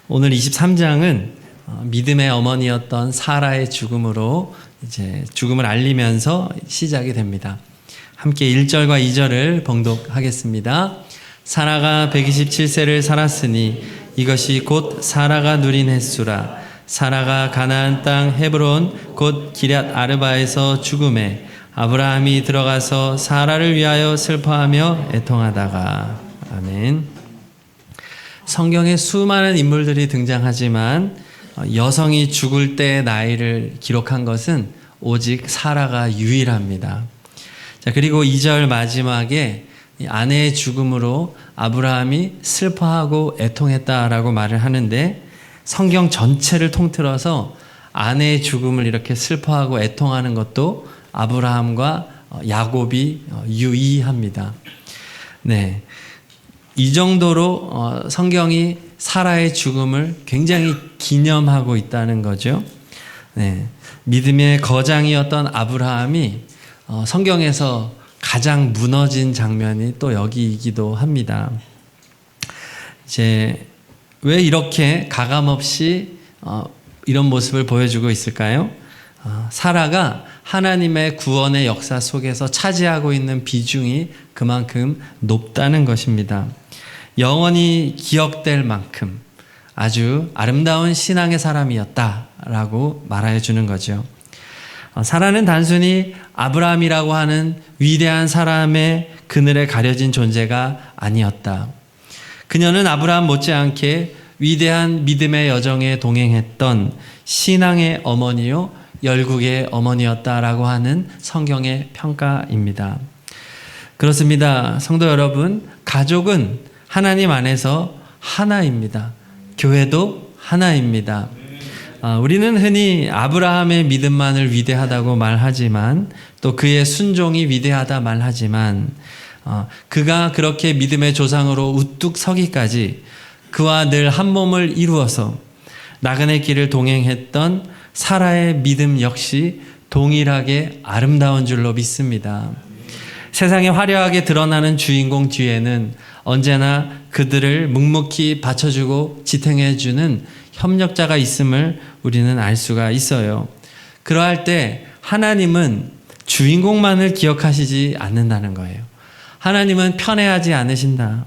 오늘 23장은 믿음의 어머니였던 사라의 죽음으로 이제 죽음을 알리면서 시작이 됩니다. 함께 1절과 2절을 봉독하겠습니다. 사라가 127세를 살았으니 이것이 곧 사라가 누린 횟수라. 사라가 가나안 땅 헤브론 곧 기럇 아르바에서 죽음에 아브라함이 들어가서 사라를 위하여 슬퍼하며 애통하다가. 아멘. 성경에 수많은 인물들이 등장하지만 여성이 죽을 때의 나이를 기록한 것은 오직 사라가 유일합니다. 자, 그리고 2절 마지막에 아내의 죽음으로 아브라함이 슬퍼하고 애통했다라고 말을 하는데, 성경 전체를 통틀어서 아내의 죽음을 이렇게 슬퍼하고 애통하는 것도 아브라함과 야곱이 유의합니다. 네. 이 정도로 성경이 사라의 죽음을 굉장히 기념하고 있다는 거죠. 네. 믿음의 거장이었던 아브라함이 성경에서 가장 무너진 장면이 또 여기이기도 합니다. 이제 왜 이렇게 가감없이 이런 모습을 보여주고 있을까요? 사라가 하나님의 구원의 역사 속에서 차지하고 있는 비중이 그만큼 높다는 것입니다. 영원히 기억될 만큼 아주 아름다운 신앙의 사람이었다라고 말해 주는 거죠. 사라는 단순히 아브라함이라고 하는 위대한 사람의 그늘에 가려진 존재가 아니었다. 그녀는 아브라함 못지않게 위대한 믿음의 여정에 동행했던 신앙의 어머니요 열국의 어머니였다라고 하는 성경의 평가입니다. 그렇습니다. 성도 여러분, 가족은 하나님 안에서 하나입니다. 교회도 하나입니다. 우리는 흔히 아브라함의 믿음만을 위대하다고 말하지만, 또 그의 순종이 위대하다 말하지만, 그가 그렇게 믿음의 조상으로 우뚝 서기까지 그와 늘 한 몸을 이루어서 나그네 길을 동행했던 사라의 믿음 역시 동일하게 아름다운 줄로 믿습니다. 세상에 화려하게 드러나는 주인공 뒤에는 언제나 그들을 묵묵히 받쳐주고 지탱해주는 협력자가 있음을 우리는 알 수가 있어요. 그러할 때 하나님은 주인공만을 기억하시지 않는다는 거예요. 하나님은 편애하지 않으신다.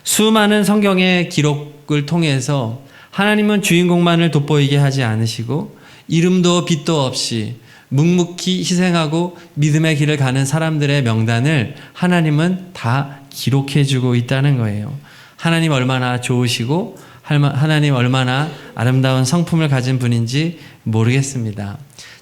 수많은 성경의 기록을 통해서 하나님은 주인공만을 돋보이게 하지 않으시고 이름도 빛도 없이 묵묵히 희생하고 믿음의 길을 가는 사람들의 명단을 하나님은 다 기록해주고 있다는 거예요. 하나님 얼마나 좋으시고 하나님 얼마나 아름다운 성품을 가진 분인지 모르겠습니다.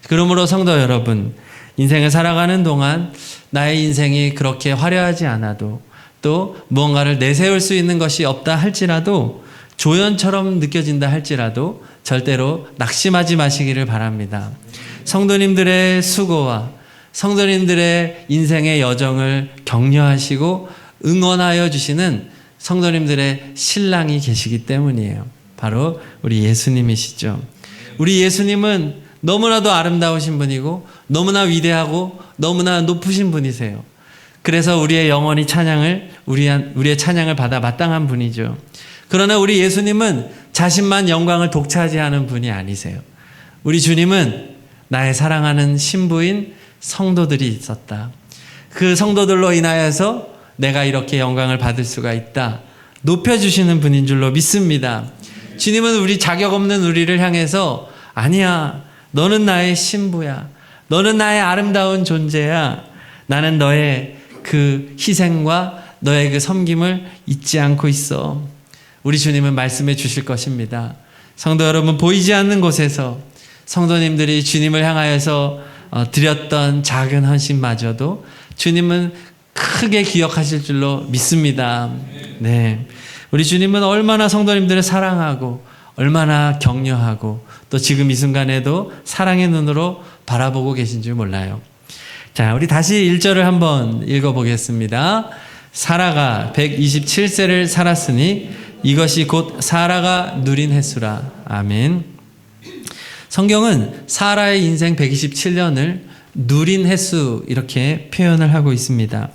그러므로 성도 여러분, 인생을 살아가는 동안 나의 인생이 그렇게 화려하지 않아도, 또 무언가를 내세울 수 있는 것이 없다 할지라도, 조연처럼 느껴진다 할지라도 절대로 낙심하지 마시기를 바랍니다. 성도님들의 수고와 성도님들의 인생의 여정을 격려하시고 응원하여 주시는 성도님들의 신랑이 계시기 때문이에요. 바로 우리 예수님이시죠. 우리 예수님은 너무나도 아름다우신 분이고 너무나 위대하고 너무나 높으신 분이세요. 그래서 우리의 영원히 찬양을, 우리의 찬양을 받아 마땅한 분이죠. 그러나 우리 예수님은 자신만 영광을 독차지하는 분이 아니세요. 우리 주님은 나의 사랑하는 신부인 성도들이 있었다. 그 성도들로 인하여서 내가 이렇게 영광을 받을 수가 있다. 높여주시는 분인 줄로 믿습니다. 주님은 우리 자격 없는 우리를 향해서 아니야, 너는 나의 신부야. 너는 나의 아름다운 존재야. 나는 너의 그 희생과 너의 그 섬김을 잊지 않고 있어. 우리 주님은 말씀해 주실 것입니다. 성도 여러분, 보이지 않는 곳에서 성도님들이 주님을 향하여서 드렸던 작은 헌신마저도 주님은 크게 기억하실 줄로 믿습니다. 네, 우리 주님은 얼마나 성도님들을 사랑하고 얼마나 격려하고 또 지금 이 순간에도 사랑의 눈으로 바라보고 계신 줄 몰라요. 자, 우리 다시 1절을 한번 읽어보겠습니다. 사라가 127세를 살았으니 이것이 곧 사라가 누린 횟수라. 아멘. 성경은 사라의 인생 127년을 누린 횟수 이렇게 표현을 하고 있습니다.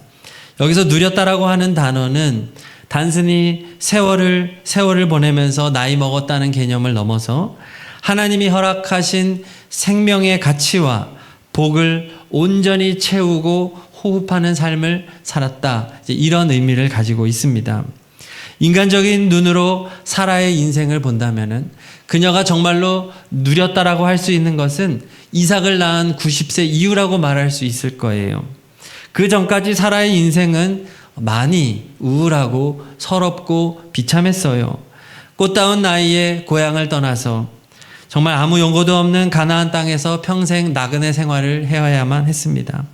여기서 누렸다라고 하는 단어는 단순히 세월을 보내면서 나이 먹었다는 개념을 넘어서 하나님이 허락하신 생명의 가치와 복을 온전히 채우고 호흡하는 삶을 살았다. 이런 의미를 가지고 있습니다. 인간적인 눈으로 사라의 인생을 본다면은 그녀가 정말로 누렸다라고 할 수 있는 것은 이삭을 낳은 90세 이후라고 말할 수 있을 거예요. 그 전까지 사라의 인생은 많이 우울하고 서럽고 비참했어요. 꽃다운 나이에 고향을 떠나서 정말 아무 연고도 없는 가나안 땅에서 평생 나그네 생활을 해야만 했습니다.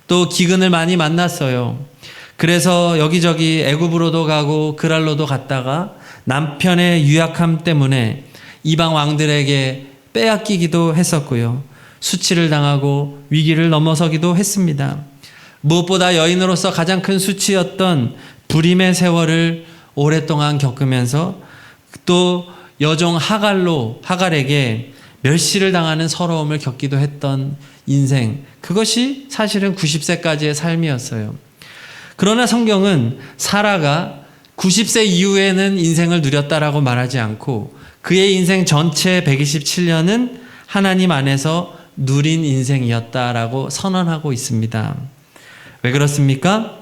또 기근을 많이 만났어요. 그래서 여기저기 애굽으로도 가고 그랄로도 갔다가 남편의 유약함 때문에 이방 왕들에게 빼앗기기도 했었고요. 수치를 당하고 위기를 넘어서기도 했습니다. 무엇보다 여인으로서 가장 큰 수치였던 불임의 세월을 오랫동안 겪으면서 또 여종 하갈에게 멸시를 당하는 서러움을 겪기도 했던 인생, 그것이 사실은 90세까지의 삶이었어요. 그러나 성경은 사라가 90세 이후에는 인생을 누렸다라고 말하지 않고 그의 인생 전체 127년은 하나님 안에서 누린 인생이었다라고 선언하고 있습니다. 왜 그렇습니까?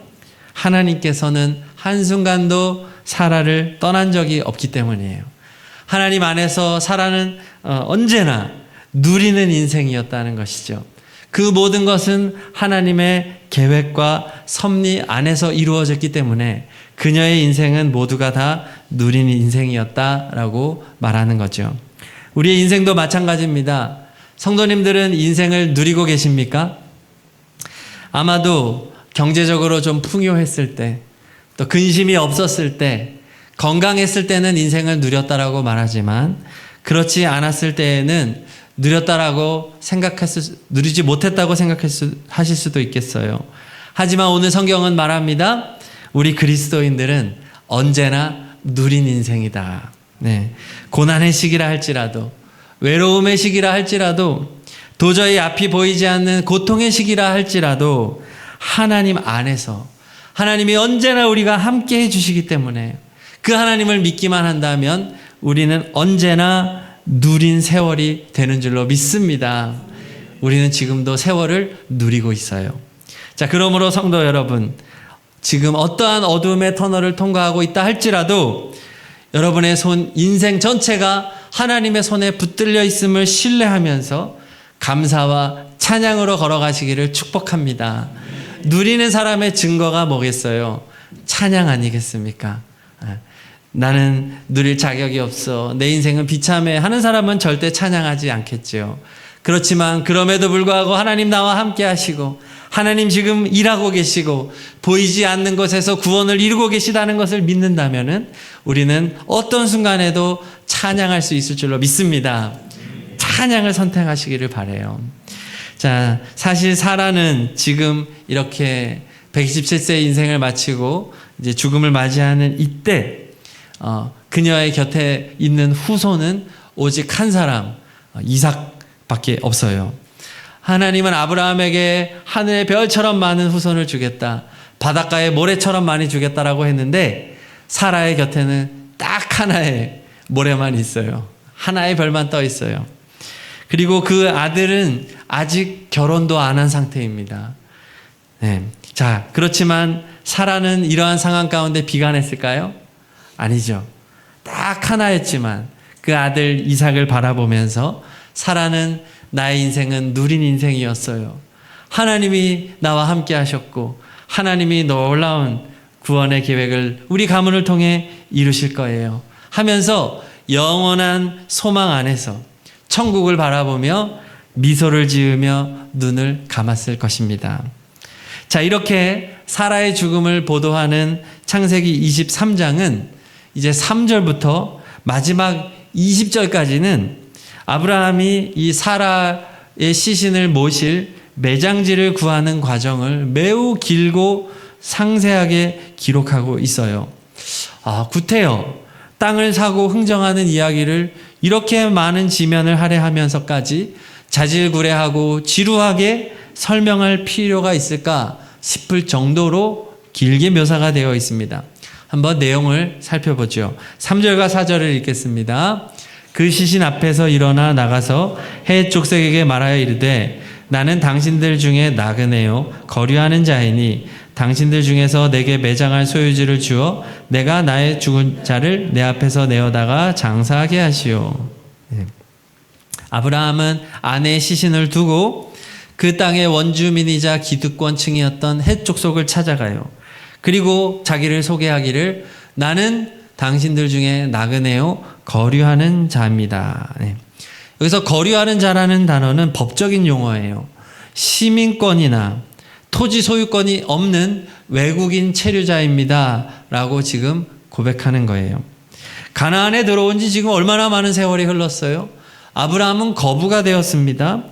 하나님께서는 한순간도 사라를 떠난 적이 없기 때문이에요. 하나님 안에서 사라는 언제나 누리는 인생이었다는 것이죠. 그 모든 것은 하나님의 계획과 섭리 안에서 이루어졌기 때문에 그녀의 인생은 모두가 다 누리는 인생이었다라고 말하는 거죠. 우리의 인생도 마찬가지입니다. 성도님들은 인생을 누리고 계십니까? 아마도 경제적으로 좀 풍요했을 때, 또 근심이 없었을 때, 건강했을 때는 인생을 누렸다라고 말하지만 그렇지 않았을 때에는 누리지 못했다고 생각하실 수도 있겠어요. 하지만 오늘 성경은 말합니다. 우리 그리스도인들은 언제나 누린 인생이다. 네. 고난의 시기라 할지라도, 외로움의 시기라 할지라도, 도저히 앞이 보이지 않는 고통의 시기라 할지라도 하나님 안에서 하나님이 언제나 우리가 함께 해주시기 때문에 그 하나님을 믿기만 한다면 우리는 언제나 누린 세월이 되는 줄로 믿습니다. 우리는 지금도 세월을 누리고 있어요. 자, 그러므로 성도 여러분, 지금 어떠한 어둠의 터널을 통과하고 있다 할지라도 여러분의 인생 전체가 하나님의 손에 붙들려 있음을 신뢰하면서 감사와 찬양으로 걸어가시기를 축복합니다. 누리는 사람의 증거가 뭐겠어요? 찬양 아니겠습니까? 나는 누릴 자격이 없어. 내 인생은 비참해 하는 사람은 절대 찬양하지 않겠죠. 그렇지만 그럼에도 불구하고 하나님 나와 함께 하시고 하나님 지금 일하고 계시고 보이지 않는 것에서 구원을 이루고 계시다는 것을 믿는다면은 우리는 어떤 순간에도 찬양할 수 있을 줄로 믿습니다. 찬양을 선택하시기를 바라요. 자, 사실 사라는 지금 이렇게 127세 인생을 마치고 이제 죽음을 맞이하는 이때 그녀의 곁에 있는 후손은 오직 한 사람, 이삭밖에 없어요. 하나님은 아브라함에게 하늘의 별처럼 많은 후손을 주겠다, 바닷가의 모래처럼 많이 주겠다라고 했는데 사라의 곁에는 딱 하나의 모래만 있어요. 하나의 별만 떠 있어요. 그리고 그 아들은 아직 결혼도 안 한 상태입니다. 네. 자, 그렇지만 사라는 이러한 상황 가운데 비관했을까요? 아니죠. 딱 하나였지만 그 아들 이삭을 바라보면서 사라는 나의 인생은 누린 인생이었어요. 하나님이 나와 함께 하셨고 하나님이 놀라운 구원의 계획을 우리 가문을 통해 이루실 거예요 하면서 영원한 소망 안에서 천국을 바라보며 미소를 지으며 눈을 감았을 것입니다. 자, 이렇게 사라의 죽음을 보도하는 창세기 23장은 이제 3절부터 마지막 20절까지는 아브라함이 이 사라의 시신을 모실 매장지를 구하는 과정을 매우 길고 상세하게 기록하고 있어요. 구태여 땅을 사고 흥정하는 이야기를 이렇게 많은 지면을 할애하면서까지 자질구레하고 지루하게 설명할 필요가 있을까 싶을 정도로 길게 묘사가 되어 있습니다. 한번 내용을 살펴보죠. 3절과 4절을 읽겠습니다. 그 시신 앞에서 일어나 나가서 헷 족속에게 말하여 이르되 나는 당신들 중에 나그네요 거류하는 자이니 당신들 중에서 내게 매장할 소유지를 주어 내가 나의 죽은 자를 내 앞에서 내어다가 장사하게 하시오. 아브라함은 아내의 시신을 두고 그 땅의 원주민이자 기득권층이었던 헷 족속을 찾아가요. 그리고 자기를 소개하기를 나는 당신들 중에 나그네요 거류하는 자입니다. 여기서 거류하는 자라는 단어는 법적인 용어예요. 시민권이나 토지 소유권이 없는 외국인 체류자입니다 라고 지금 고백하는 거예요. 가나안에 들어온 지 지금 얼마나 많은 세월이 흘렀어요? 아브라함은 거부가 되었습니다.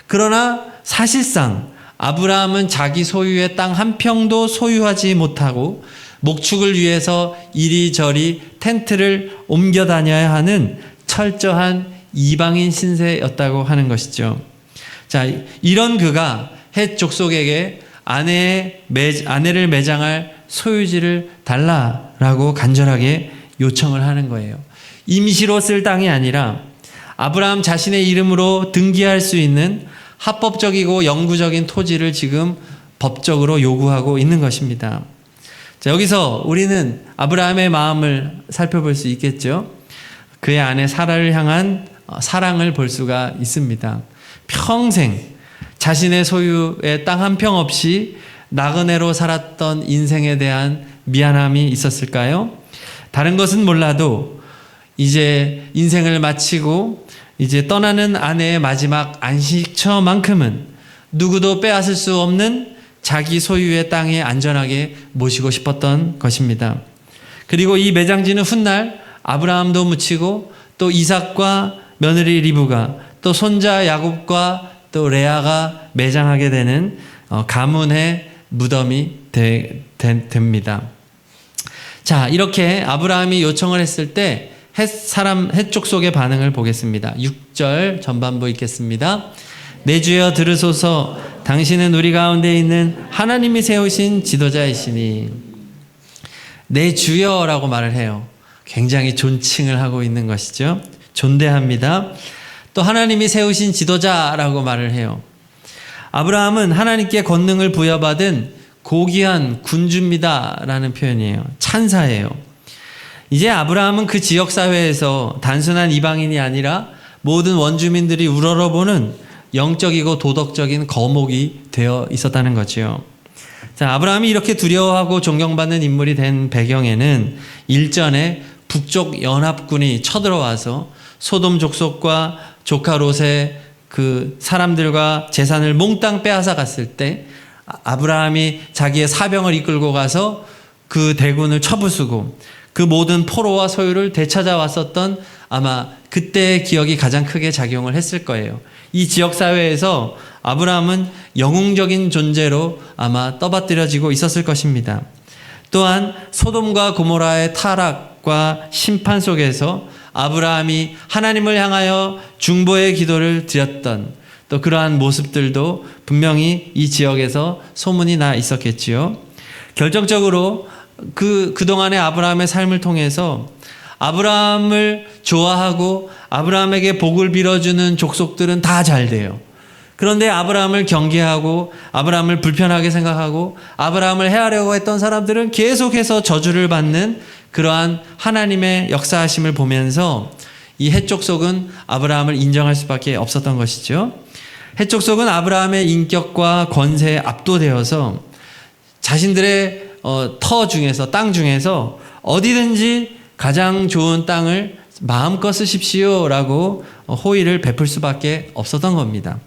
그러나 사실상 아브라함은 자기 소유의 땅 한 평도 소유하지 못하고 목축을 위해서 이리저리 텐트를 옮겨 다녀야 하는 철저한 이방인 신세였다고 하는 것이죠. 자, 이런 그가 헷 족속에게 아내를 매장할 소유지를 달라라고 간절하게 요청을 하는 거예요. 임시로 쓸 땅이 아니라 아브라함 자신의 이름으로 등기할 수 있는 합법적이고 영구적인 토지를 지금 법적으로 요구하고 있는 것입니다. 자, 여기서 우리는 아브라함의 마음을 살펴볼 수 있겠죠. 그의 아내 사라를 향한 사랑을 볼 수가 있습니다. 평생 자신의 소유의 땅 한 평 없이 나그네로 살았던 인생에 대한 미안함이 있었을까요? 다른 것은 몰라도 이제 인생을 마치고 이제 떠나는 아내의 마지막 안식처만큼은 누구도 빼앗을 수 없는 자기 소유의 땅에 안전하게 모시고 싶었던 것입니다. 그리고 이 매장지는 훗날 아브라함도 묻히고 또 이삭과 며느리 리브가 또 손자 야곱과 또 레아가 매장하게 되는 가문의 무덤이 됩니다. 자, 이렇게 아브라함이 요청을 했을 때 헷 족속의 반응을 보겠습니다. 6절 전반부 읽겠습니다. 내 주여 들으소서 당신은 우리 가운데 있는 하나님이 세우신 지도자이시니. 내 주여라고 말을 해요. 굉장히 존칭을 하고 있는 것이죠. 존대합니다. 또 하나님이 세우신 지도자라고 말을 해요. 아브라함은 하나님께 권능을 부여받은 고귀한 군주입니다 라는 표현이에요. 찬사예요. 이제 아브라함은 그 지역사회에서 단순한 이방인이 아니라 모든 원주민들이 우러러보는 영적이고 도덕적인 거목이 되어 있었다는 거죠. 자, 아브라함이 이렇게 두려워하고 존경받는 인물이 된 배경에는 일전에 북쪽 연합군이 쳐들어와서 소돔 족속과 조카 롯의 그 사람들과 재산을 몽땅 빼앗아 갔을 때 아브라함이 자기의 사병을 이끌고 가서 그 대군을 쳐부수고 그 모든 포로와 소유를 되찾아왔었던 아마 그때의 기억이 가장 크게 작용을 했을 거예요. 이 지역사회에서 아브라함은 영웅적인 존재로 아마 떠받들여지고 있었을 것입니다. 또한 소돔과 고모라의 타락과 심판 속에서 아브라함이 하나님을 향하여 중보의 기도를 드렸던 또 그러한 모습들도 분명히 이 지역에서 소문이 나 있었겠지요. 결정적으로 그동안의 아브라함의 삶을 통해서 아브라함을 좋아하고 아브라함에게 복을 빌어주는 족속들은 다 잘 돼요. 그런데 아브라함을 경계하고 아브라함을 불편하게 생각하고 아브라함을 해하려고 했던 사람들은 계속해서 저주를 받는 그러한 하나님의 역사하심을 보면서 이 헷 족속은 아브라함을 인정할 수밖에 없었던 것이죠. 헷 족속은 아브라함의 인격과 권세에 압도되어서 자신들의 터 중에서 땅 중에서 어디든지 가장 좋은 땅을 마음껏 쓰십시오 라고 호의를 베풀 수밖에 없었던 겁니다.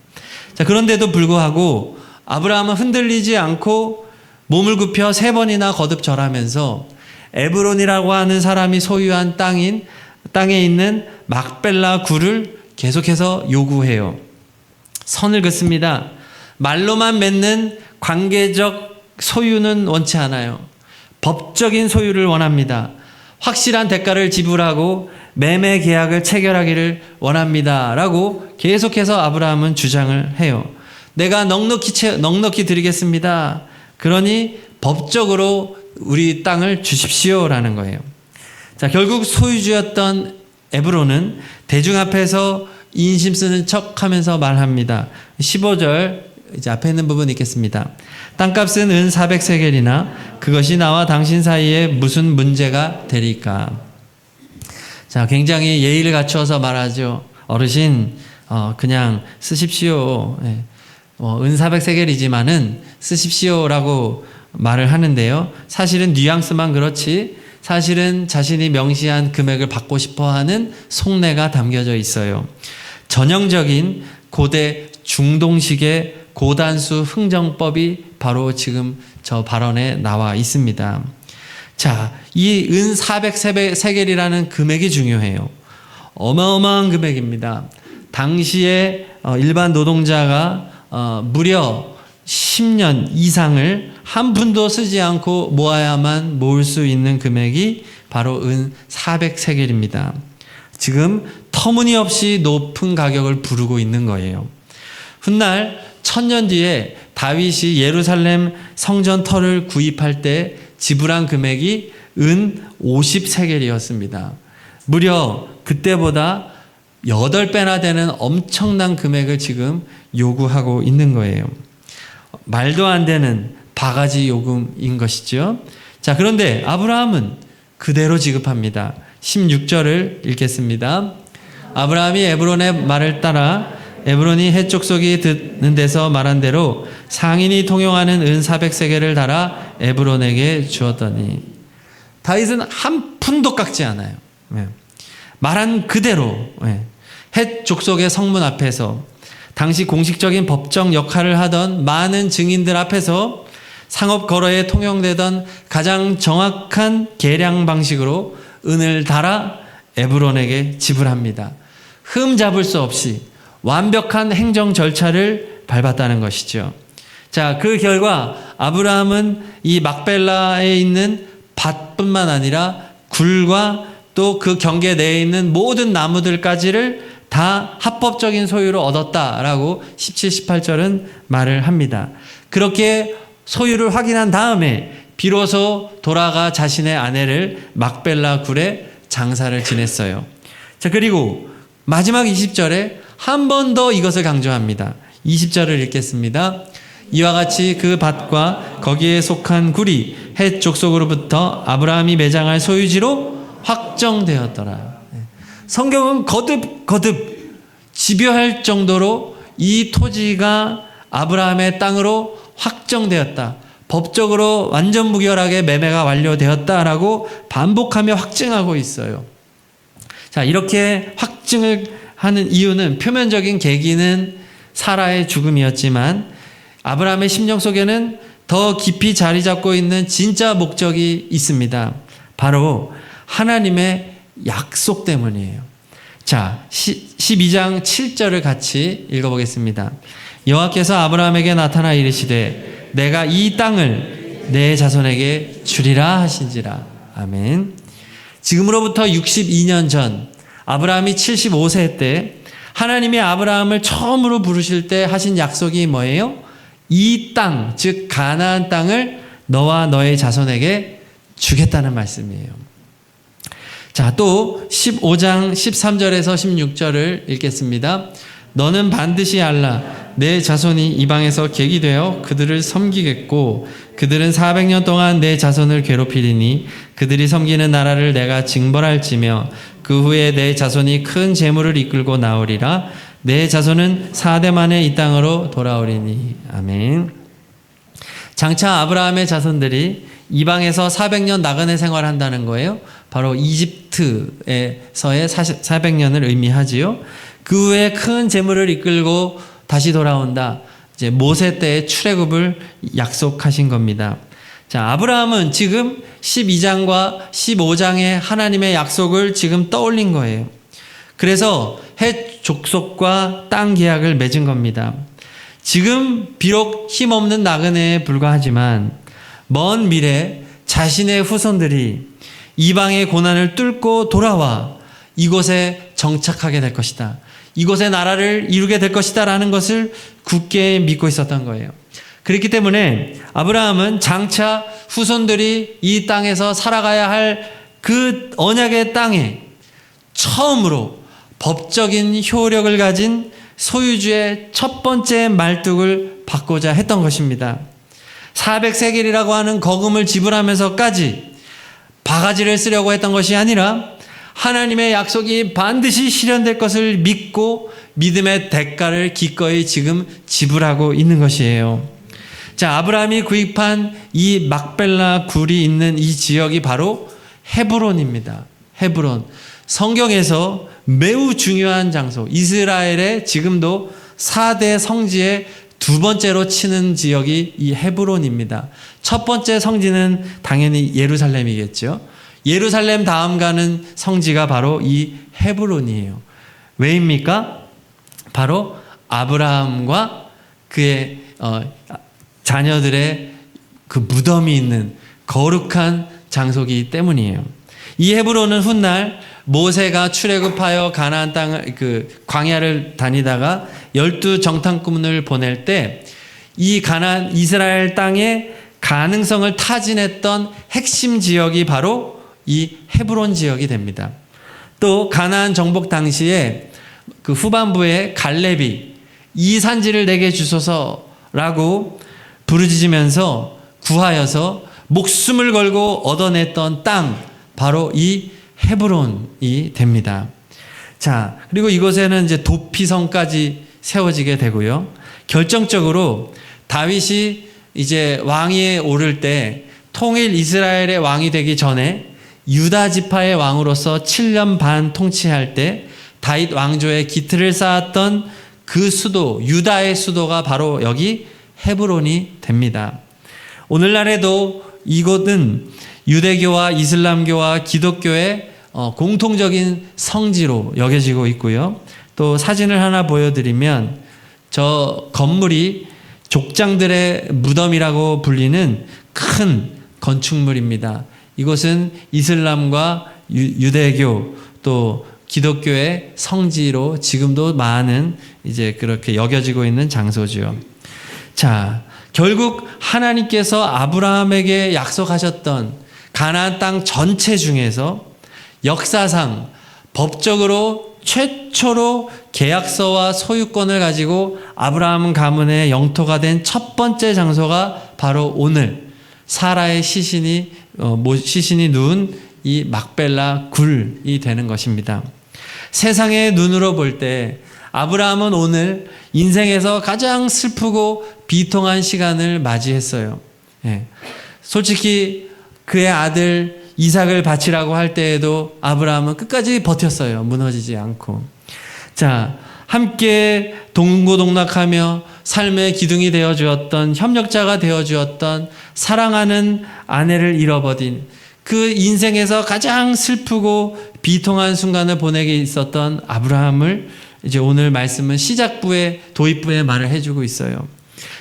자, 그런데도 불구하고 아브라함은 흔들리지 않고 몸을 굽혀 3번이나 거듭 절하면서 에브론이라고 하는 사람이 소유한 땅에 있는 막벨라 굴을 계속해서 요구해요. 선을 긋습니다. 말로만 맺는 관계적 소유는 원치 않아요. 법적인 소유를 원합니다. 확실한 대가를 지불하고 매매 계약을 체결하기를 원합니다 라고 계속해서 아브라함은 주장을 해요. 내가 넉넉히 드리겠습니다. 그러니 법적으로 우리 땅을 주십시오라는 거예요. 자, 결국 소유주였던 에브론은 대중 앞에서 인심 쓰는 척 하면서 말합니다. 15절 이제 앞에 있는 부분 읽겠습니다. 땅값은 은 400세겔이나 그것이 나와 당신 사이에 무슨 문제가 되리까. 자, 굉장히 예의를 갖추어서 말하죠. 어르신, 그냥 쓰십시오. 은 400세겔이지만은 쓰십시오라고 말을 하는데요. 사실은 뉘앙스만 그렇지 사실은 자신이 명시한 금액을 받고 싶어 하는 속내가 담겨져 있어요. 전형적인 고대 중동식의 고단수 흥정법이 바로 지금 저 발언에 나와 있습니다. 자, 이 은 400세겔이라는 금액이 중요해요. 어마어마한 금액입니다. 당시에 일반 노동자가 무려 10년 이상을 한 푼도 쓰지 않고 모아야만 모을 수 있는 금액이 바로 은 400세겔입니다. 지금 터무니없이 높은 가격을 부르고 있는 거예요. 훗날 1000년 뒤에 다윗이 예루살렘 성전 터를 구입할 때 지불한 금액이 은 50세겔이었습니다. 무려 그때보다 8배나 되는 엄청난 금액을 지금 요구하고 있는 거예요. 말도 안 되는 바가지 요금인 것이죠. 자, 그런데 아브라함은 그대로 지급합니다. 16절을 읽겠습니다. 아브라함이 에브론의 말을 따라 에브론이 헷족속이 듣는 데서 말한 대로 상인이 통용하는 은 400세겔을 달아 에브론에게 주었더니 다윗은 한 푼도 깎지 않아요. 말한 그대로 헷족속의 성문 앞에서 당시 공식적인 법정 역할을 하던 많은 증인들 앞에서 상업 거래에 통용되던 가장 정확한 계량 방식으로 은을 달아 에브론에게 지불합니다. 흠 잡을 수 없이 완벽한 행정 절차를 밟았다는 것이죠. 자, 그 결과 아브라함은 이 막벨라에 있는 밭뿐만 아니라 굴과 또 그 경계 내에 있는 모든 나무들까지를 다 합법적인 소유로 얻었다라고 17, 18절은 말을 합니다. 그렇게 소유를 확인한 다음에 비로소 돌아가 자신의 아내를 막벨라 굴에 장사를 지냈어요. 자, 그리고 마지막 20절에 한 번 더 이것을 강조합니다. 20절을 읽겠습니다. 이와 같이 그 밭과 거기에 속한 굴이 헷 족속으로부터 아브라함이 매장할 소유지로 확정되었더라. 성경은 거듭 집요할 정도로 이 토지가 아브라함의 땅으로 확정되었다. 법적으로 완전 무결하게 매매가 완료되었다라고 반복하며 확증하고 있어요. 자, 이렇게 확증을 하는 이유는 표면적인 계기는 사라의 죽음이었지만 아브라함의 심령 속에는 더 깊이 자리 잡고 있는 진짜 목적이 있습니다. 바로 하나님의 약속 때문이에요. 자, 12장 7절을 같이 읽어보겠습니다. 여호와께서 아브라함에게 나타나 이르시되 내가 이 땅을 내 자손에게 주리라 하신지라. 아멘. 지금으로부터 62년 전 아브라함이 75세 때 하나님이 아브라함을 처음으로 부르실 때 하신 약속이 뭐예요? 이 땅, 즉 가나안 땅을 너와 너의 자손에게 주겠다는 말씀이에요. 자, 또 15장 13절에서 16절을 읽겠습니다. 너는 반드시 알라. 내 자손이 이방에서 객이 되어 그들을 섬기겠고 그들은 400년 동안 내 자손을 괴롭히리니 그들이 섬기는 나라를 내가 징벌할지며 그 후에 내 자손이 큰 재물을 이끌고 나오리라. 내 자손은 4대 만에 이 땅으로 돌아오리니. 아멘. 장차 아브라함의 자손들이 이방에서 400년 나그네 생활을 한다는 거예요. 바로 이집트에서의 400년을 의미하지요. 그 후에 큰 재물을 이끌고 다시 돌아온다. 이제 모세 때의 출애굽을 약속하신 겁니다. 자, 아브라함은 지금 12장과 15장의 하나님의 약속을 지금 떠올린 거예요. 그래서 헷 족속과 땅 계약을 맺은 겁니다. 지금 비록 힘없는 나그네에 불과하지만 먼 미래 자신의 후손들이 이방의 고난을 뚫고 돌아와 이곳에 정착하게 될 것이다. 이곳의 나라를 이루게 될 것이다 라는 것을 굳게 믿고 있었던 거예요. 그렇기 때문에 아브라함은 장차 후손들이 이 땅에서 살아가야 할 그 언약의 땅에 처음으로 법적인 효력을 가진 소유주의 첫 번째 말뚝을 받고자 했던 것입니다. 400세겔이라고 하는 거금을 지불하면서까지 바가지를 쓰려고 했던 것이 아니라 하나님의 약속이 반드시 실현될 것을 믿고 믿음의 대가를 기꺼이 지금 지불하고 있는 것이에요. 자, 아브라함이 구입한 이 막벨라 굴이 있는 이 지역이 바로 헤브론입니다. 헤브론. 성경에서 매우 중요한 장소, 이스라엘의 지금도 4대 성지의 두 번째로 치는 지역이 이 헤브론입니다. 첫 번째 성지는 당연히 예루살렘이겠죠. 예루살렘 다음 가는 성지가 바로 이 헤브론이에요. 왜입니까? 바로 아브라함과 그의 자녀들의 그 무덤이 있는 거룩한 장소이기 때문이에요. 이 헤브론은 훗날 모세가 출애굽하여 가나안 땅을 광야를 다니다가 12정탐꾼을 보낼 때 이 가나안 이스라엘 땅의 가능성을 타진했던 핵심 지역이 바로 이 헤브론 지역이 됩니다. 또 가나안 정복 당시에 그 후반부에 갈렙이 이 산지를 내게 주소서라고 부르짖으면서 구하여서 목숨을 걸고 얻어냈던 땅, 바로 이 헤브론이 됩니다. 자, 그리고 이곳에는 이제 도피성까지 세워지게 되고요. 결정적으로 다윗이 이제 왕위에 오를 때 통일 이스라엘의 왕이 되기 전에 유다 지파의 왕으로서 7년 반 통치할 때 다윗 왕조의 기틀을 쌓았던 그 수도, 유다의 수도가 바로 여기 헤브론이 됩니다. 오늘날에도 이곳은 유대교와 이슬람교와 기독교의 공통적인 성지로 여겨지고 있고요. 또 사진을 하나 보여드리면 저 건물이 족장들의 무덤이라고 불리는 큰 건축물입니다. 이곳은 이슬람과 유대교 또 기독교의 성지로 지금도 많은 이제 그렇게 여겨지고 있는 장소죠. 자, 결국 하나님께서 아브라함에게 약속하셨던 가나안 땅 전체 중에서 역사상 법적으로 최초로 계약서와 소유권을 가지고 아브라함 가문의 영토가 된 첫 번째 장소가 바로 오늘 사라의 시신이 누운 이 막벨라 굴이 되는 것입니다. 세상의 눈으로 볼 때 아브라함은 오늘 인생에서 가장 슬프고 비통한 시간을 맞이했어요. 솔직히 그의 아들 이삭을 바치라고 할 때에도 아브라함은 끝까지 버텼어요. 무너지지 않고. 자, 함께 동고동락하며 삶의 기둥이 되어 주었던, 협력자가 되어 주었던 사랑하는 아내를 잃어버린 그 인생에서 가장 슬프고 비통한 순간을 보내게 있었던 아브라함을 이제 오늘 말씀은 시작부에 도입부에 말을 해주고 있어요.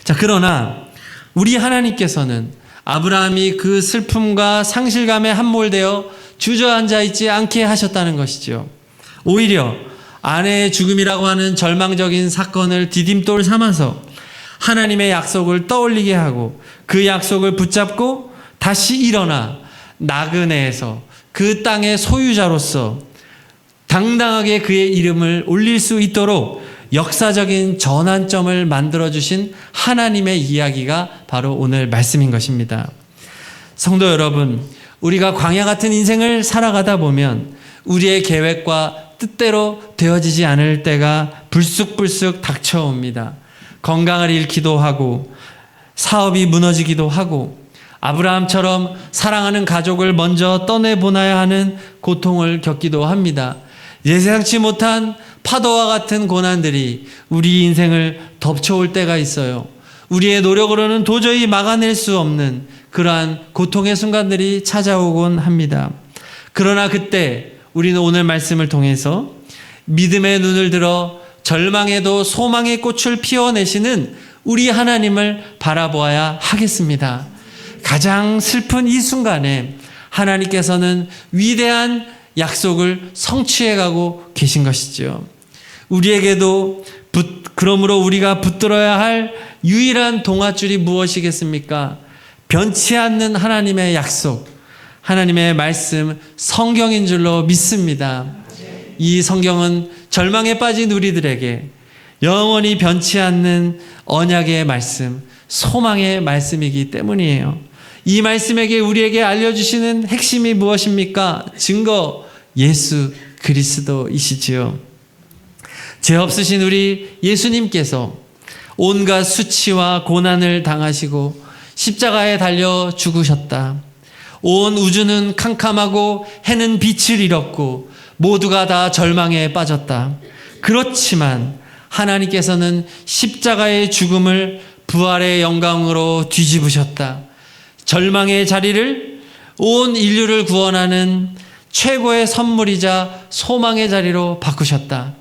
자, 그러나 우리 하나님께서는 아브라함이 그 슬픔과 상실감에 함몰되어 주저앉아 있지 않게 하셨다는 것이죠. 오히려 아내의 죽음이라고 하는 절망적인 사건을 디딤돌 삼아서 하나님의 약속을 떠올리게 하고 그 약속을 붙잡고 다시 일어나 나그네에서 그 땅의 소유자로서 당당하게 그의 이름을 올릴 수 있도록 역사적인 전환점을 만들어주신 하나님의 이야기가 바로 오늘 말씀인 것입니다. 성도 여러분, 우리가 광야 같은 인생을 살아가다 보면 우리의 계획과 뜻대로 되어지지 않을 때가 불쑥불쑥 닥쳐옵니다. 건강을 잃기도 하고 사업이 무너지기도 하고 아브라함처럼 사랑하는 가족을 먼저 떠내보내야 하는 고통을 겪기도 합니다. 예상치 못한 파도와 같은 고난들이 우리 인생을 덮쳐올 때가 있어요. 우리의 노력으로는 도저히 막아낼 수 없는 그러한 고통의 순간들이 찾아오곤 합니다. 그러나 그때 우리는 오늘 말씀을 통해서 믿음의 눈을 들어 절망에도 소망의 꽃을 피워내시는 우리 하나님을 바라보아야 하겠습니다. 가장 슬픈 이 순간에 하나님께서는 위대한 약속을 성취해가고 계신 것이죠. 우리에게도 그러므로 우리가 붙들어야 할 유일한 동아줄이 무엇이겠습니까? 변치 않는 하나님의 약속, 하나님의 말씀, 성경인 줄로 믿습니다. 이 성경은 절망에 빠진 우리들에게 영원히 변치 않는 언약의 말씀, 소망의 말씀이기 때문이에요. 이 말씀에게 우리에게 알려주시는 핵심이 무엇입니까? 증거, 예수 그리스도이시지요. 죄 없으신 우리 예수님께서 온갖 수치와 고난을 당하시고 십자가에 달려 죽으셨다. 온 우주는 캄캄하고 해는 빛을 잃었고 모두가 다 절망에 빠졌다. 그렇지만 하나님께서는 십자가의 죽음을 부활의 영광으로 뒤집으셨다. 절망의 자리를 온 인류를 구원하는 최고의 선물이자 소망의 자리로 바꾸셨다.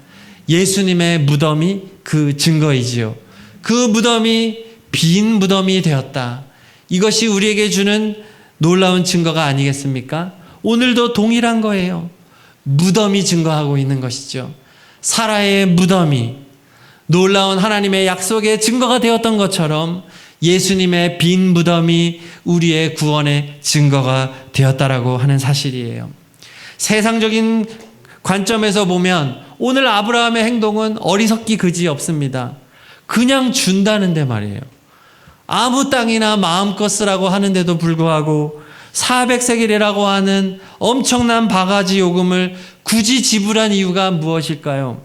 예수님의 무덤이 그 증거이지요. 그 무덤이 빈 무덤이 되었다. 이것이 우리에게 주는 놀라운 증거가 아니겠습니까? 오늘도 동일한 거예요. 무덤이 증거하고 있는 것이죠. 사라의 무덤이 놀라운 하나님의 약속의 증거가 되었던 것처럼 예수님의 빈 무덤이 우리의 구원의 증거가 되었다라고 하는 사실이에요. 세상적인 관점에서 보면 오늘 아브라함의 행동은 어리석기 그지 없습니다. 그냥 준다는데 말이에요. 아무 땅이나 마음껏 쓰라고 하는데도 불구하고 400세겔이라고 하는 엄청난 바가지 요금을 굳이 지불한 이유가 무엇일까요?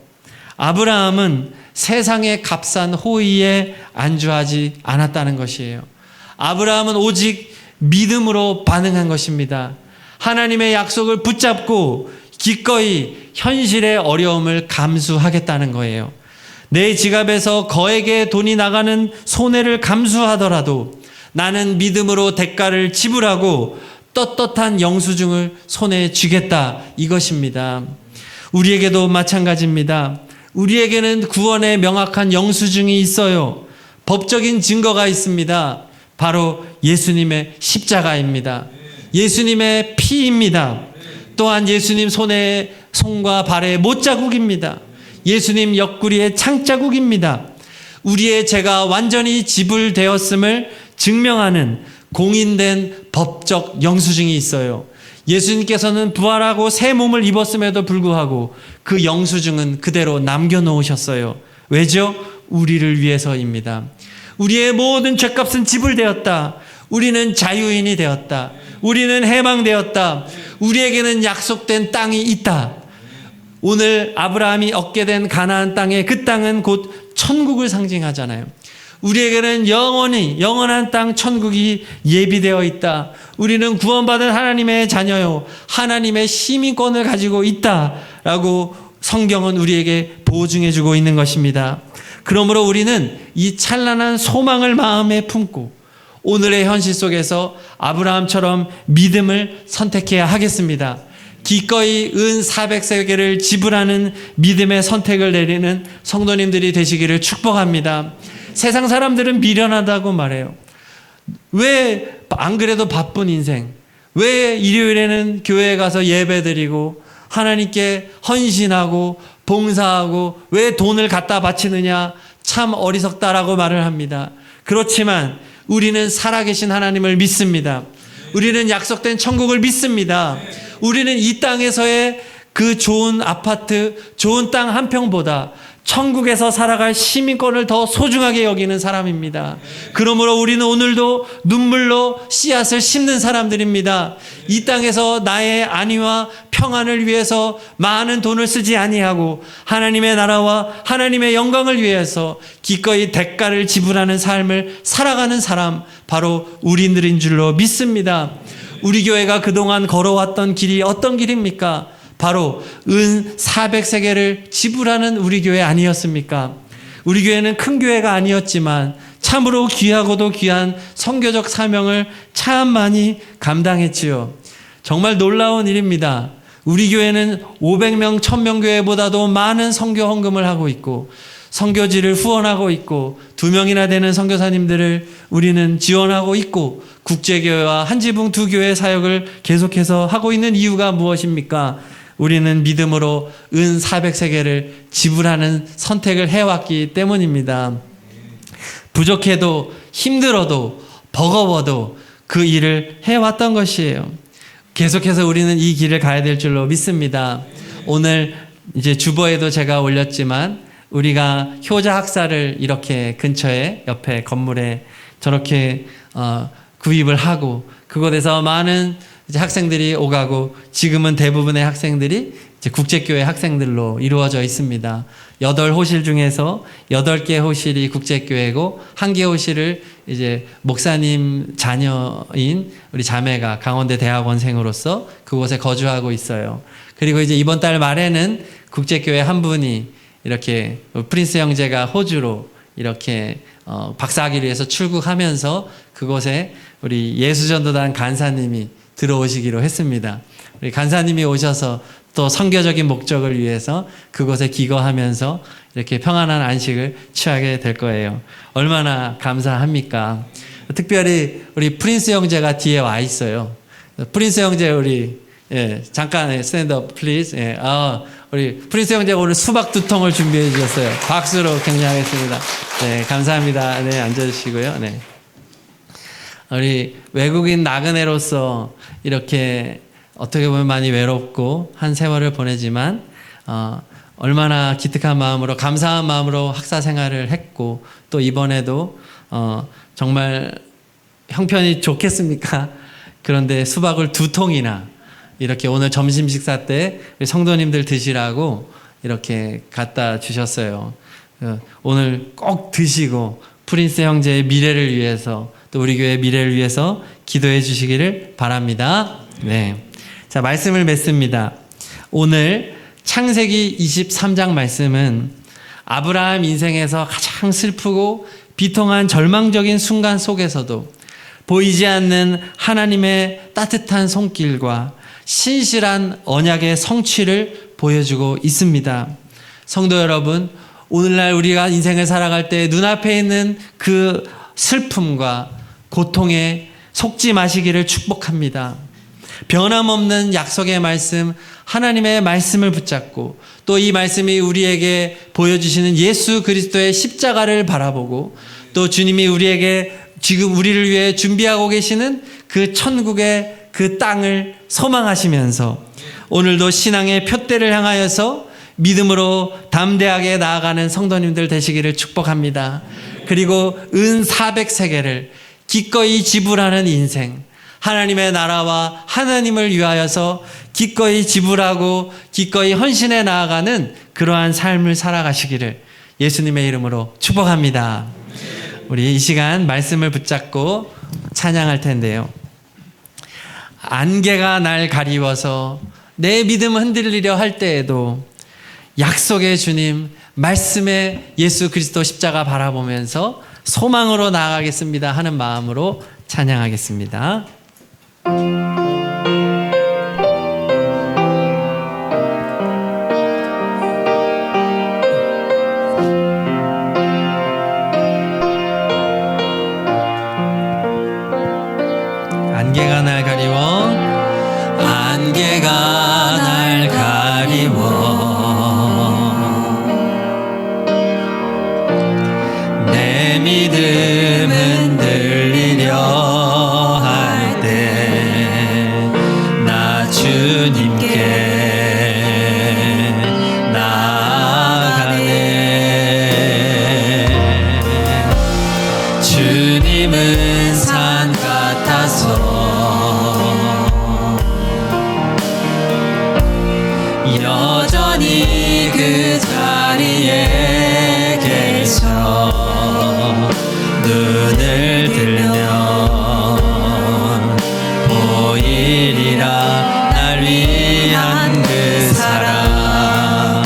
아브라함은 세상의 값싼 호의에 안주하지 않았다는 것이에요. 아브라함은 오직 믿음으로 반응한 것입니다. 하나님의 약속을 붙잡고 기꺼이 현실의 어려움을 감수하겠다는 거예요. 내 지갑에서 거액의 돈이 나가는 손해를 감수하더라도 나는 믿음으로 대가를 지불하고 떳떳한 영수증을 손에 쥐겠다, 이것입니다. 우리에게도 마찬가지입니다. 우리에게는 구원의 명확한 영수증이 있어요. 법적인 증거가 있습니다. 바로 예수님의 십자가입니다. 예수님의 피입니다. 또한 예수님 손과 발의 못자국입니다. 예수님 옆구리의 창자국입니다. 우리의 죄가 완전히 지불되었음을 증명하는 공인된 법적 영수증이 있어요. 예수님께서는 부활하고 새 몸을 입었음에도 불구하고 그 영수증은 그대로 남겨놓으셨어요. 왜죠? 우리를 위해서입니다. 우리의 모든 죄값은 지불되었다. 우리는 자유인이 되었다. 우리는 해방되었다. 우리에게는 약속된 땅이 있다. 오늘 아브라함이 얻게 된 가나안 땅에 그 땅은 곧 천국을 상징하잖아요. 우리에게는 영원한 땅 천국이 예비되어 있다. 우리는 구원받은 하나님의 자녀요, 하나님의 시민권을 가지고 있다라고 성경은 우리에게 보증해 주고 있는 것입니다. 그러므로 우리는 이 찬란한 소망을 마음에 품고 오늘의 현실 속에서 아브라함처럼 믿음을 선택해야 하겠습니다. 기꺼이 은 400세겔을 지불하는 믿음의 선택을 내리는 성도님들이 되시기를 축복합니다. 세상 사람들은 미련하다고 말해요. 왜 안 그래도 바쁜 인생, 왜 일요일에는 교회에 가서 예배드리고 하나님께 헌신하고 봉사하고 왜 돈을 갖다 바치느냐, 참 어리석다라고 말을 합니다. 그렇지만 우리는 살아계신 하나님을 믿습니다. 우리는 약속된 천국을 믿습니다. 우리는 이 땅에서의 그 좋은 아파트, 좋은 땅 한 평보다 천국에서 살아갈 시민권을 더 소중하게 여기는 사람입니다. 그러므로 우리는 오늘도 눈물로 씨앗을 심는 사람들입니다. 이 땅에서 나의 안위와 평안을 위해서 많은 돈을 쓰지 아니하고 하나님의 나라와 하나님의 영광을 위해서 기꺼이 대가를 지불하는 삶을 살아가는 사람, 바로 우리들인 줄로 믿습니다. 우리 교회가 그동안 걸어왔던 길이 어떤 길입니까? 바로 은 400세겔을 지불하는 우리 교회 아니었습니까? 우리 교회는 큰 교회가 아니었지만 참으로 귀하고도 귀한 선교적 사명을 참 많이 감당했지요. 정말 놀라운 일입니다. 우리 교회는 500명, 1000명 교회보다도 많은 선교 헌금을 하고 있고 선교지를 후원하고 있고 2명이나 되는 선교사님들을 우리는 지원하고 있고 국제교회와 한지붕 2교회 사역을 계속해서 하고 있는 이유가 무엇입니까? 우리는 믿음으로 은 400세겔을 지불하는 선택을 해왔기 때문입니다. 부족해도 힘들어도 버거워도 그 일을 해왔던 것이에요. 계속해서 우리는 이 길을 가야 될 줄로 믿습니다. 오늘 이제 주보에도 제가 올렸지만 우리가 효자 학사를 이렇게 근처에 옆에 건물에 저렇게 구입을 하고 그곳에서 많은 이제 학생들이 오가고 지금은 대부분의 학생들이 이제 국제교회 학생들로 이루어져 있습니다. 8호실 중에서 8개 호실이 국제교회고 1개 호실을 이제 목사님 자녀인 우리 자매가 강원대 대학원생으로서 그곳에 거주하고 있어요. 그리고 이제 이번 달 말에는 국제교회 한 분이 이렇게 프린스 형제가 호주로 이렇게 박사학위를 위해서 출국하면서 그곳에 우리 예수전도단 간사님이 들어오시기로 했습니다. 우리 간사님이 오셔서 또 선교적인 목적을 위해서 그곳에 기거하면서 이렇게 평안한 안식을 취하게 될 거예요. 얼마나 감사합니까? 특별히 우리 프린스 형제가 뒤에 와 있어요. 프린스 형제 우리 잠깐 스탠드업 플리즈. 우리 프린스 형제가 오늘 수박 2통을 준비해 주셨어요. 박수로 격려하겠습니다. 네, 감사합니다. 네, 앉아주시고요. 네. 우리 외국인 나그네로서 이렇게 어떻게 보면 많이 외롭고 한 세월을 보내지만 얼마나 기특한 마음으로 감사한 마음으로 학사 생활을 했고 또 이번에도 정말 형편이 좋겠습니까? 그런데 수박을 2통이나 이렇게 오늘 점심 식사 때 성도님들 드시라고 이렇게 갖다 주셨어요. 오늘 꼭 드시고 프린스 형제의 미래를 위해서 또 우리 교회의 미래를 위해서 기도해 주시기를 바랍니다. 네. 자, 말씀을 맺습니다. 오늘 창세기 23장 말씀은 아브라함 인생에서 가장 슬프고 비통한 절망적인 순간 속에서도 보이지 않는 하나님의 따뜻한 손길과 신실한 언약의 성취를 보여주고 있습니다. 성도 여러분, 오늘날 우리가 인생을 살아갈 때 눈앞에 있는 그 슬픔과 고통에 속지 마시기를 축복합니다. 변함없는 약속의 말씀, 하나님의 말씀을 붙잡고 또 이 말씀이 우리에게 보여주시는 예수 그리스도의 십자가를 바라보고 또 주님이 우리에게 지금 우리를 위해 준비하고 계시는 그 천국의 그 땅을 소망하시면서 오늘도 신앙의 표대를 향하여서 믿음으로 담대하게 나아가는 성도님들 되시기를 축복합니다. 그리고 은 400세계를 기꺼이 지불하는 인생, 하나님의 나라와 하나님을 위하여서 기꺼이 지불하고 기꺼이 헌신해 나아가는 그러한 삶을 살아가시기를 예수님의 이름으로 축복합니다. 우리 이 시간 말씀을 붙잡고 찬양할 텐데요. 안개가 날 가리워서 내 믿음 흔들리려 할 때에도 약속의 주님, 말씀의 예수 그리스도 십자가 바라보면서 소망으로 나아가겠습니다 하는 마음으로 찬양하겠습니다. 안개가 날 가리워, 안개가 날 가리워, 내 믿음 흔들리려 할 때 나 주님께 나아가네. 주님은 산 같아서 여전히 그 자리에 계셔. 눈을 들면 보이리라 날 위한 그 사랑.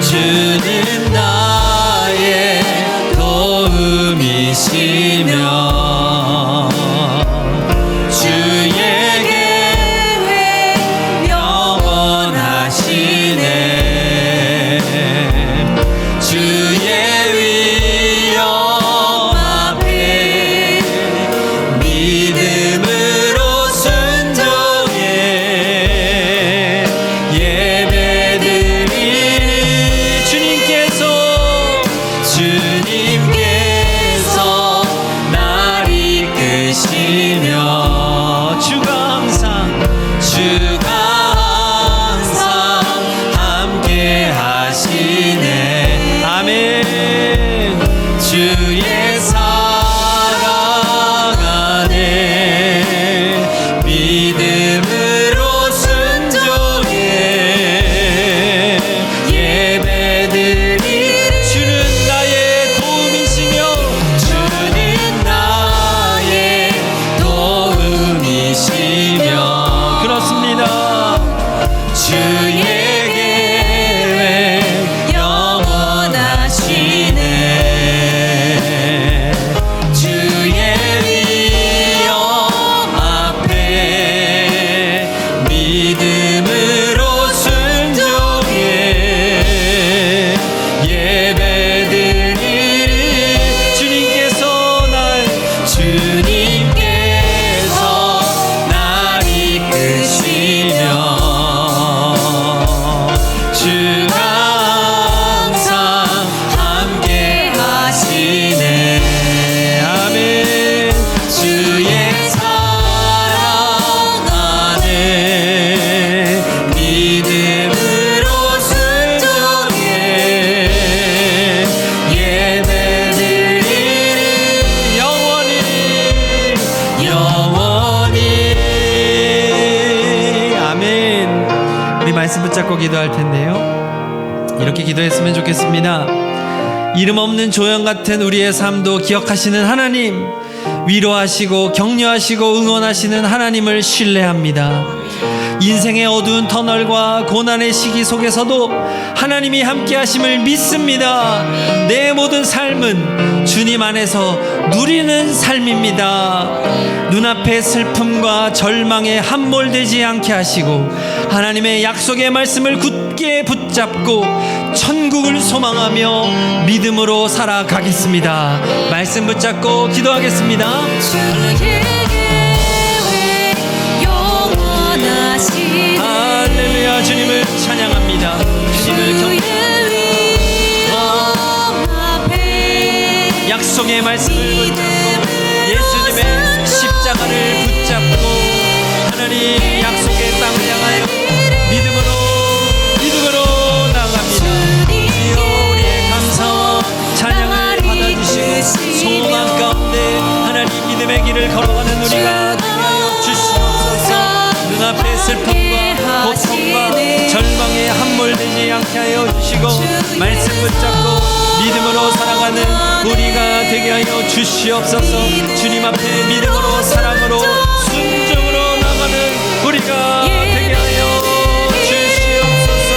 주는 나의 도움이시며 주에게 영원하시네. 주의 위엄 앞에 믿음으로 순종해 예배드리니 주님께서 붙잡고 기도할 텐데요. 이렇게 기도했으면 좋겠습니다. 이름 없는 조형 같은 우리의 삶도 기억하시는 하나님, 위로하시고 격려하시고 응원하시는 하나님을 신뢰합니다. 인생의 어두운 터널과 고난의 시기 속에서도 하나님이 함께 하심을 믿습니다. 내 모든 삶은 주님 안에서 누리는 삶입니다. 눈앞의 슬픔과 절망에 함몰되지 않게 하시고 하나님의 약속의 말씀을 굳게 붙잡고 천국을 소망하며 믿음으로 살아가겠습니다. 말씀 붙잡고 기도하겠습니다. 할렐루야. 주님을 찬양합니다. 주님을 경배합니다. 약속의 말씀을 붙잡고 예수님의 십자가를 붙잡고 하나님 약속의 땅을 향하여 믿음으로 나갑니다. 주여 우리의 감사와 찬양을 받아주시고 소망 가운데 하나님 믿음의 길을 걸어가는 우리가 되게 하여 주시옵소서. 눈앞의 슬픔과 고통과 절망에 함몰되지 않게 하여 주시고 말씀 붙잡고 믿음으로 살아가는 우리가 되게 하여 주시옵소서. 주님 앞에 믿음으로 사랑으로 순종으로 나가는 우리가 되게 하여 주시옵소서.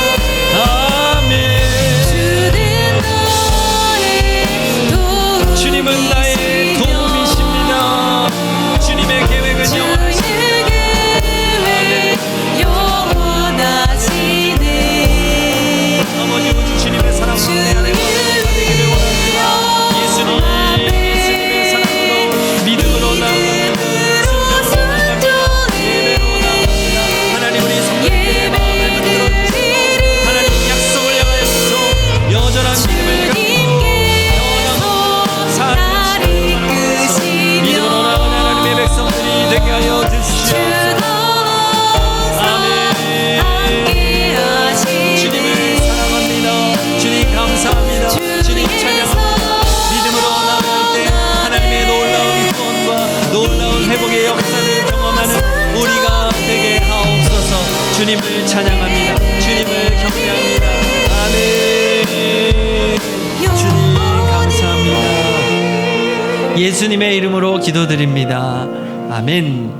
아멘. 주님은 나의 도움이십니다. 주님의 계획은 영원하십니다. 아버지 우주 주님의 사랑으로 내 안에 되기를 원합니다. 예수님의 사랑으로 믿음으로 나아갑니다. 순종으로 나아갑니다. 예배로 나아갑니다. 하나님 우리 성도님의 마음을 만들어 주시고 하나님 약속을 향하여서 여전한 믿음을 갖고 영원한 삶을 살아가면서 믿음으로 나아가는 하나님의 백성들이 되게 하여 주시옵소서. 감사합니다. 주님 찬양합니다. 믿음으로 나아갈 때 하나님의 놀라운 구원과 놀라운 회복의 역사를 경험하는 우리가 되게 하옵소서. 주님을 찬양합니다. 주님을 경배합니다. 아멘. 주님 감사합니다. 예수님의 이름으로 기도드립니다. 아멘.